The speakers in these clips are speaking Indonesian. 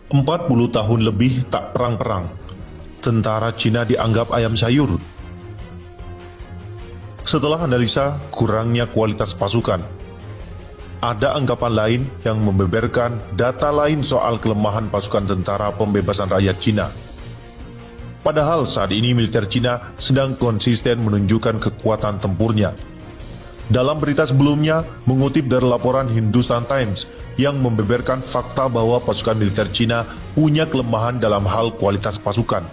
40 tahun lebih tak perang-perang, tentara Cina dianggap ayam sayur. Setelah analisa kurangnya kualitas pasukan, ada anggapan lain yang membeberkan data lain soal kelemahan pasukan tentara pembebasan rakyat Cina. Padahal saat ini militer Cina sedang konsisten menunjukkan kekuatan tempurnya. Dalam berita sebelumnya, mengutip dari laporan Hindustan Times yang membeberkan fakta bahwa pasukan militer Cina punya kelemahan dalam hal kualitas pasukan.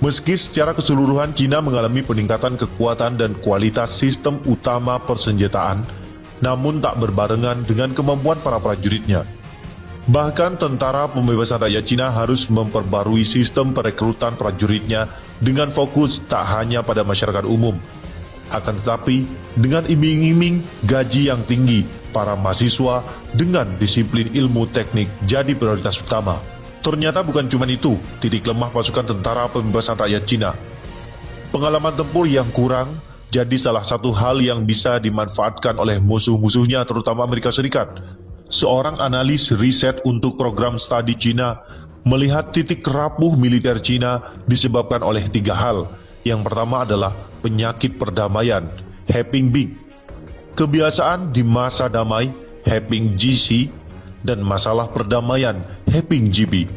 Meski secara keseluruhan Cina mengalami peningkatan kekuatan dan kualitas sistem utama persenjataan, namun tak berbarengan dengan kemampuan para prajuritnya. Bahkan tentara pembebasan rakyat Cina harus memperbarui sistem perekrutan prajuritnya dengan fokus tak hanya pada masyarakat umum, akan tetapi dengan iming-iming gaji yang tinggi, para mahasiswa dengan disiplin ilmu teknik jadi prioritas utama. Ternyata bukan cuma itu titik lemah pasukan tentara pembebasan rakyat Cina. Pengalaman tempur yang kurang jadi salah satu hal yang bisa dimanfaatkan oleh musuh-musuhnya, terutama Amerika Serikat. Seorang analis riset untuk program studi Cina melihat titik rapuh militer Cina disebabkan oleh 3 hal. Yang pertama adalah penyakit perdamaian, Happing Big, kebiasaan di masa damai, Happing GC, dan masalah perdamaian, Happing GB.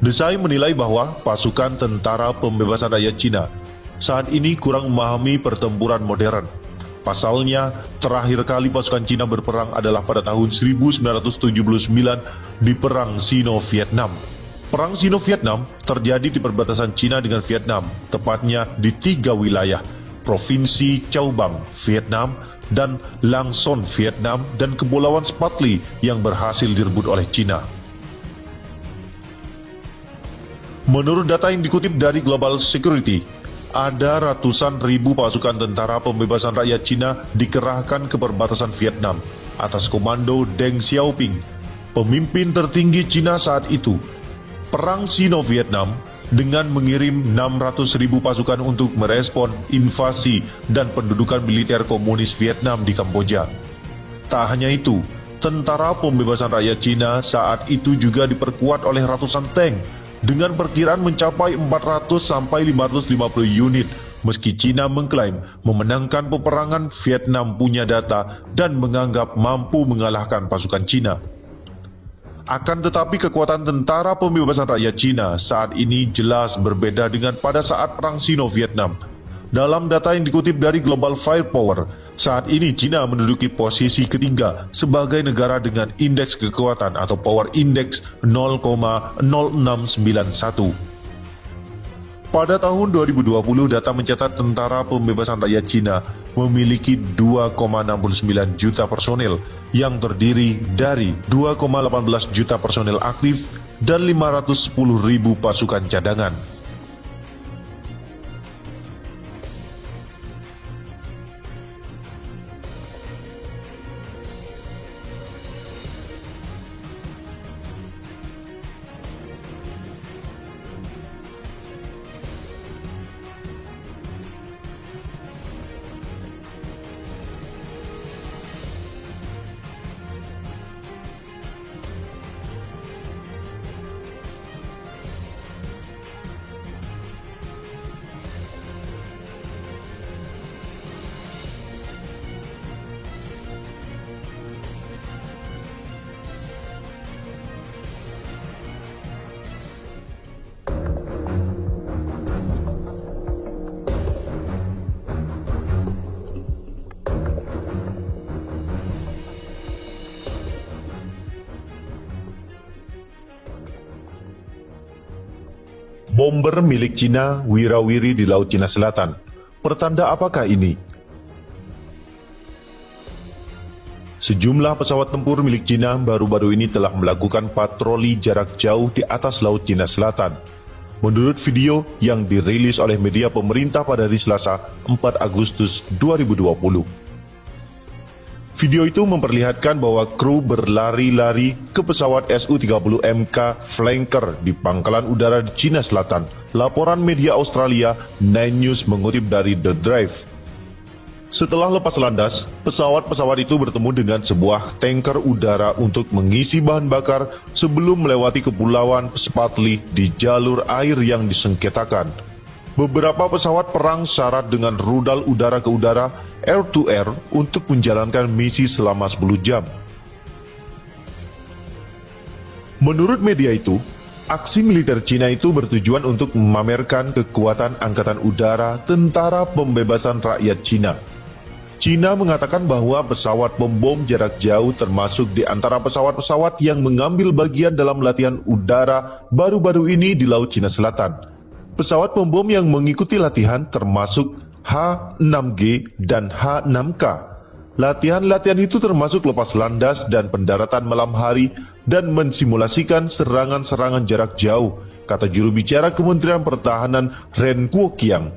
Desai menilai bahwa pasukan tentara pembebasan rakyat Cina saat ini kurang memahami pertempuran modern. Pasalnya, terakhir kali pasukan Cina berperang adalah pada tahun 1979 di Perang Sino-Vietnam. Perang Sino-Vietnam terjadi di perbatasan Cina dengan Vietnam, tepatnya di 3 wilayah, Provinsi Châu Bang, Vietnam, dan Lang Son, Vietnam, dan Kepulauan Spratly yang berhasil direbut oleh Cina. Menurut data yang dikutip dari Global Security, ada ratusan ribu pasukan tentara pembebasan rakyat Cina dikerahkan ke perbatasan Vietnam atas komando Deng Xiaoping, pemimpin tertinggi Cina saat itu. Perang Sino-Vietnam dengan mengirim 600.000 pasukan untuk merespon invasi dan pendudukan militer komunis Vietnam di Kamboja. Tak hanya itu, tentara pembebasan rakyat Cina saat itu juga diperkuat oleh ratusan tank dengan perkiraan mencapai 400-550 unit. Meski Cina mengklaim memenangkan peperangan, Vietnam punya data dan menganggap mampu mengalahkan pasukan Cina. Akan tetapi kekuatan tentara pembebasan rakyat Cina saat ini jelas berbeda dengan pada saat Perang Sino-Vietnam. Dalam data yang dikutip dari Global Firepower, saat ini Cina menduduki posisi ketiga sebagai negara dengan indeks kekuatan atau Power Index 0,0691. Pada tahun 2020, data mencatat tentara pembebasan rakyat Cina memiliki 2,69 juta personel yang terdiri dari 2,18 juta personel aktif dan 510.000 pasukan cadangan. Bomber milik Cina wirawiri di Laut Cina Selatan. Pertanda apakah ini? Sejumlah pesawat tempur milik Cina baru-baru ini telah melakukan patroli jarak jauh di atas Laut Cina Selatan. Menurut video yang dirilis oleh media pemerintah pada hari Selasa, 4 Agustus 2020. Video itu memperlihatkan bahwa kru berlari-lari ke pesawat Su-30MK Flanker di pangkalan udara di Cina Selatan. Laporan media Australia, Nine News mengutip dari The Drive. Setelah lepas landas, pesawat-pesawat itu bertemu dengan sebuah tanker udara untuk mengisi bahan bakar sebelum melewati kepulauan Spratly di jalur air yang disengketakan. Beberapa pesawat perang syarat dengan rudal udara ke udara, air-to-air, untuk menjalankan misi selama 10 jam. Menurut media itu, aksi militer Cina itu bertujuan untuk memamerkan kekuatan angkatan udara Tentara Pembebasan Rakyat Cina. Cina mengatakan bahwa pesawat pembom jarak jauh termasuk di antara pesawat-pesawat yang mengambil bagian dalam latihan udara baru-baru ini di Laut Cina Selatan. Pesawat pembom yang mengikuti latihan termasuk H-6G dan H-6K. Latihan-latihan itu termasuk lepas landas dan pendaratan malam hari dan mensimulasikan serangan-serangan jarak jauh, kata juru bicara Kementerian Pertahanan Ren Guoqiang.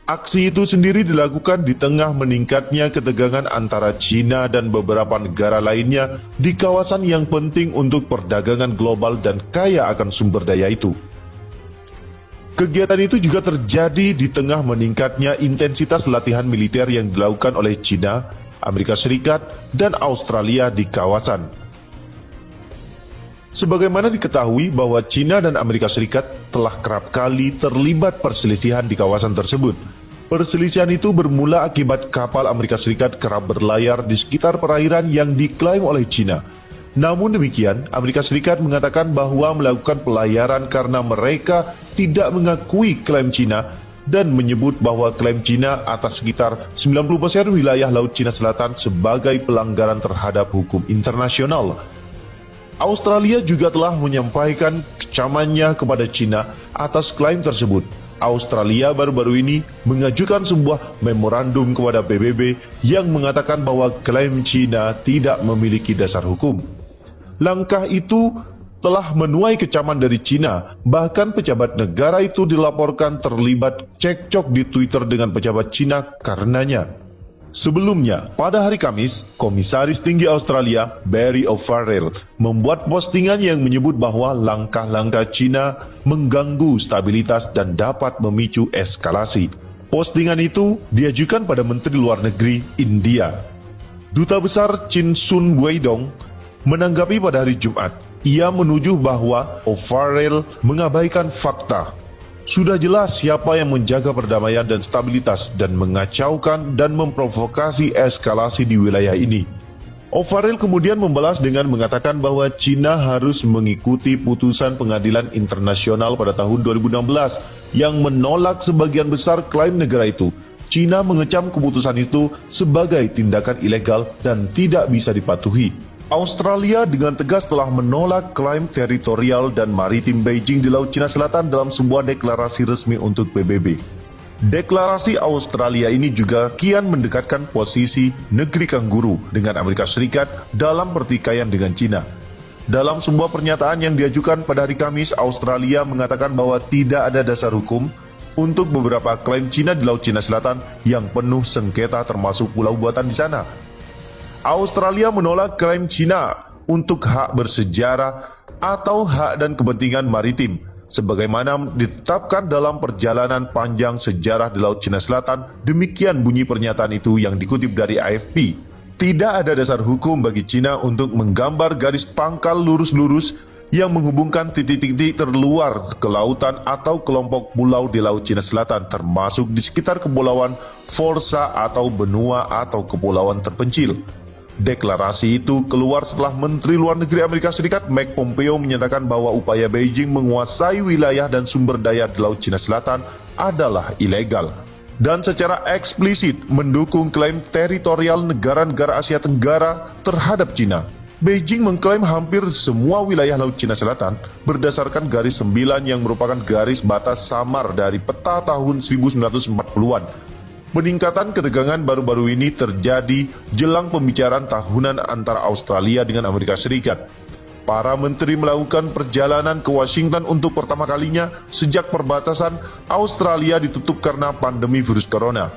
Aksi itu sendiri dilakukan di tengah meningkatnya ketegangan antara China dan beberapa negara lainnya di kawasan yang penting untuk perdagangan global dan kaya akan sumber daya itu. Kegiatan itu juga terjadi di tengah meningkatnya intensitas latihan militer yang dilakukan oleh China, Amerika Serikat, dan Australia di kawasan. Sebagaimana diketahui bahwa China dan Amerika Serikat telah kerap kali terlibat perselisihan di kawasan tersebut. Perselisihan itu bermula akibat kapal Amerika Serikat kerap berlayar di sekitar perairan yang diklaim oleh China. Namun demikian, Amerika Serikat mengatakan bahwa melakukan pelayaran karena mereka tidak mengakui klaim China dan menyebut bahwa klaim China atas sekitar 90% wilayah Laut Cina Selatan sebagai pelanggaran terhadap hukum internasional. Australia juga telah menyampaikan kecamannya kepada China atas klaim tersebut. Australia baru-baru ini mengajukan sebuah memorandum kepada PBB yang mengatakan bahwa klaim China tidak memiliki dasar hukum. Langkah itu telah menuai kecaman dari China, bahkan pejabat negara itu dilaporkan terlibat cekcok di Twitter dengan pejabat China karenanya. Sebelumnya, pada hari Kamis, Komisaris Tinggi Australia, Barry O'Farrell, membuat postingan yang menyebut bahwa langkah-langkah China mengganggu stabilitas dan dapat memicu eskalasi. Postingan itu diajukan pada Menteri Luar Negeri India. Duta Besar Chin Sun Weidong menanggapi pada hari Jumat. Ia menuduh bahwa O'Farrell mengabaikan fakta. Sudah jelas siapa yang menjaga perdamaian dan stabilitas dan mengacaukan dan memprovokasi eskalasi di wilayah ini. O'Farrell kemudian membalas dengan mengatakan bahwa China harus mengikuti putusan pengadilan internasional pada tahun 2016 yang menolak sebagian besar klaim negara itu. China mengecam keputusan itu sebagai tindakan ilegal dan tidak bisa dipatuhi. Australia dengan tegas telah menolak klaim teritorial dan maritim Beijing di Laut Cina Selatan dalam sebuah deklarasi resmi untuk PBB. Deklarasi Australia ini juga kian mendekatkan posisi negeri kanguru dengan Amerika Serikat dalam pertikaian dengan China. Dalam sebuah pernyataan yang diajukan pada hari Kamis, Australia mengatakan bahwa tidak ada dasar hukum untuk beberapa klaim China di Laut Cina Selatan yang penuh sengketa termasuk pulau buatan di sana. Australia menolak klaim China untuk hak bersejarah atau hak dan kepentingan maritim, sebagaimana ditetapkan dalam perjalanan panjang sejarah di Laut Cina Selatan. Demikian bunyi pernyataan itu yang dikutip dari AFP. Tidak ada dasar hukum bagi China untuk menggambar garis pangkal lurus-lurus yang menghubungkan titik-titik terluar ke lautan atau kelompok pulau di Laut Cina Selatan, termasuk di sekitar kepulauan Forza atau benua atau kepulauan terpencil. Deklarasi itu keluar setelah Menteri Luar Negeri Amerika Serikat Mike Pompeo menyatakan bahwa upaya Beijing menguasai wilayah dan sumber daya di Laut Cina Selatan adalah ilegal dan secara eksplisit mendukung klaim teritorial negara-negara Asia Tenggara terhadap China. Beijing mengklaim hampir semua wilayah Laut Cina Selatan berdasarkan garis 9 yang merupakan garis batas samar dari peta tahun 1940-an. Peningkatan ketegangan baru-baru ini terjadi jelang pembicaraan tahunan antara Australia dengan Amerika Serikat. Para menteri melakukan perjalanan ke Washington untuk pertama kalinya sejak perbatasan Australia ditutup karena pandemi virus corona.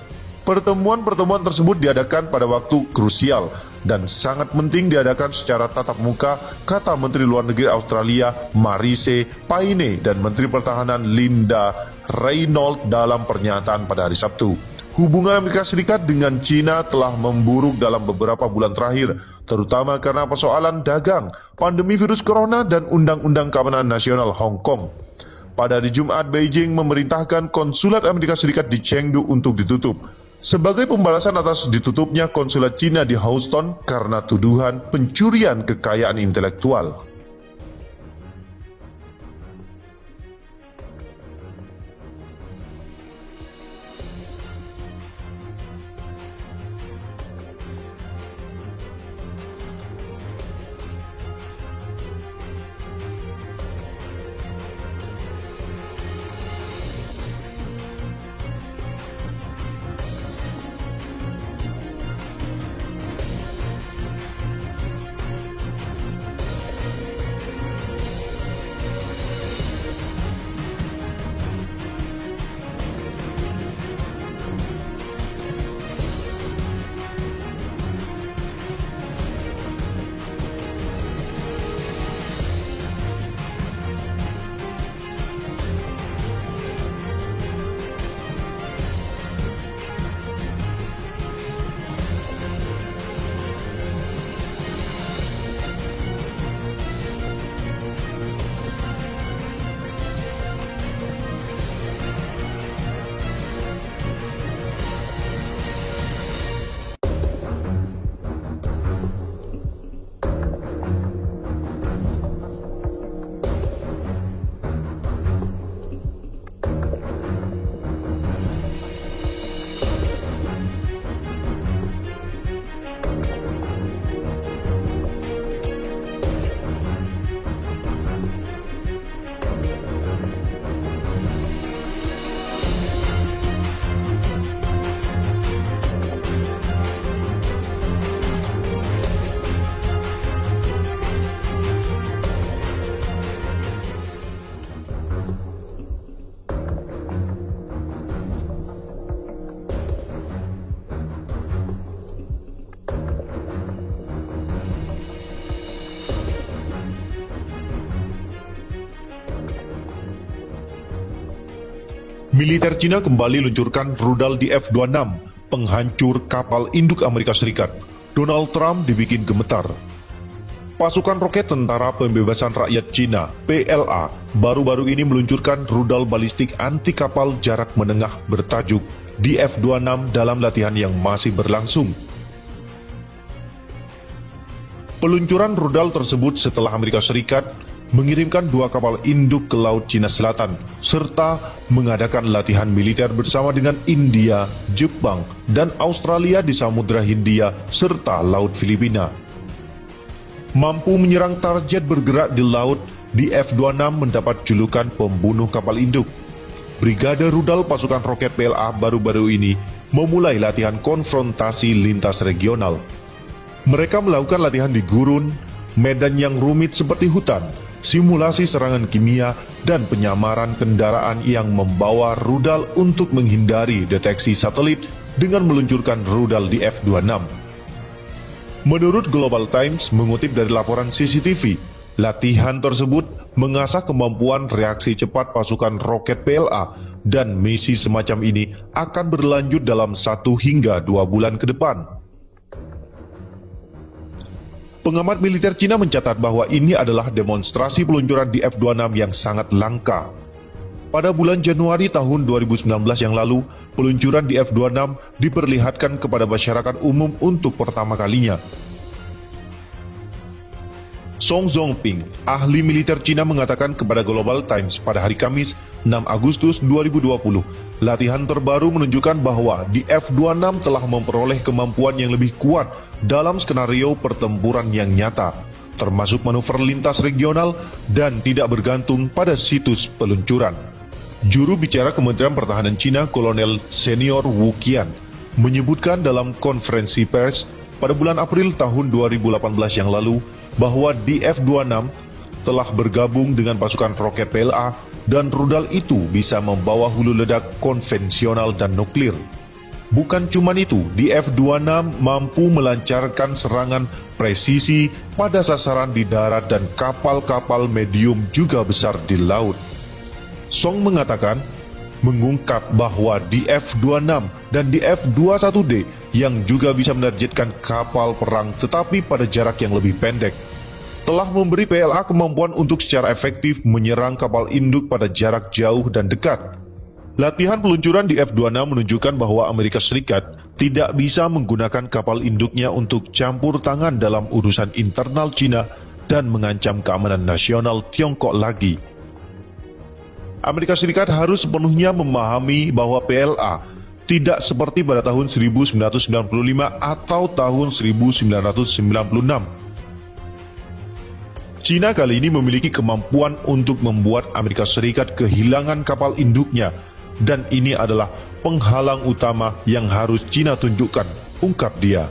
Pertemuan-pertemuan tersebut diadakan pada waktu krusial dan sangat penting diadakan secara tatap muka, kata Menteri Luar Negeri Australia Marise Payne dan Menteri Pertahanan Linda Reynold dalam pernyataan pada hari Sabtu. Hubungan Amerika Serikat dengan China telah memburuk dalam beberapa bulan terakhir, terutama karena persoalan dagang, pandemi virus corona, dan Undang-Undang Keamanan Nasional Hong Kong. Pada hari Jumat, Beijing memerintahkan konsulat Amerika Serikat di Chengdu untuk ditutup, sebagai pembalasan atas ditutupnya konsulat China di Houston karena tuduhan pencurian kekayaan intelektual. Militer Cina kembali luncurkan rudal di F-26, penghancur kapal induk Amerika Serikat. Donald Trump dibikin gemetar. Pasukan roket Tentara Pembebasan Rakyat Cina, PLA, baru-baru ini meluncurkan rudal balistik anti kapal jarak menengah bertajuk DF-26 dalam latihan yang masih berlangsung. Peluncuran rudal tersebut setelah Amerika Serikat mengirimkan 2 kapal induk ke Laut Cina Selatan, serta mengadakan latihan militer bersama dengan India, Jepang, dan Australia di Samudra Hindia, serta Laut Filipina. Mampu menyerang target bergerak di laut, di F-26 mendapat julukan pembunuh kapal induk. Brigade Rudal Pasukan Roket PLA baru-baru ini memulai latihan konfrontasi lintas regional. Mereka melakukan latihan di gurun, medan yang rumit seperti hutan, simulasi serangan kimia, dan penyamaran kendaraan yang membawa rudal untuk menghindari deteksi satelit dengan meluncurkan rudal di F-26. Menurut Global Times mengutip dari laporan CCTV, latihan tersebut mengasah kemampuan reaksi cepat pasukan roket PLA, dan misi semacam ini akan berlanjut dalam 1 hingga 2 bulan ke depan. Pengamat militer Cina mencatat bahwa ini adalah demonstrasi peluncuran di F-26 yang sangat langka. Pada bulan Januari tahun 2019 yang lalu, peluncuran di F-26 diperlihatkan kepada masyarakat umum untuk pertama kalinya. Song Zongping, ahli militer Cina, mengatakan kepada Global Times pada hari Kamis 6 Agustus 2020, latihan terbaru menunjukkan bahwa di F-26 telah memperoleh kemampuan yang lebih kuat dalam skenario pertempuran yang nyata, termasuk manuver lintas regional dan tidak bergantung pada situs peluncuran. Juru bicara Kementerian Pertahanan Cina, Kolonel Senior Wu Qian, menyebutkan dalam konferensi pers pada bulan April tahun 2018 yang lalu bahwa di F-26 telah bergabung dengan pasukan roket PLA dan rudal itu bisa membawa hulu ledak konvensional dan nuklir. Bukan cuma itu, di F-26 mampu melancarkan serangan presisi pada sasaran di darat dan kapal-kapal medium juga besar di laut. Song mengatakan, mengungkap bahwa di F-26 dan di F-21D yang juga bisa menargetkan kapal perang tetapi pada jarak yang lebih pendek, telah memberi PLA kemampuan untuk secara efektif menyerang kapal induk pada jarak jauh dan dekat. Latihan peluncuran di F-26 menunjukkan bahwa Amerika Serikat tidak bisa menggunakan kapal induknya untuk campur tangan dalam urusan internal Cina dan mengancam keamanan nasional Tiongkok lagi. Amerika Serikat harus sepenuhnya memahami bahwa PLA tidak seperti pada tahun 1995 atau tahun 1996. Cina kali ini memiliki kemampuan untuk membuat Amerika Serikat kehilangan kapal induknya, dan ini adalah penghalang utama yang harus Cina tunjukkan, ungkap dia.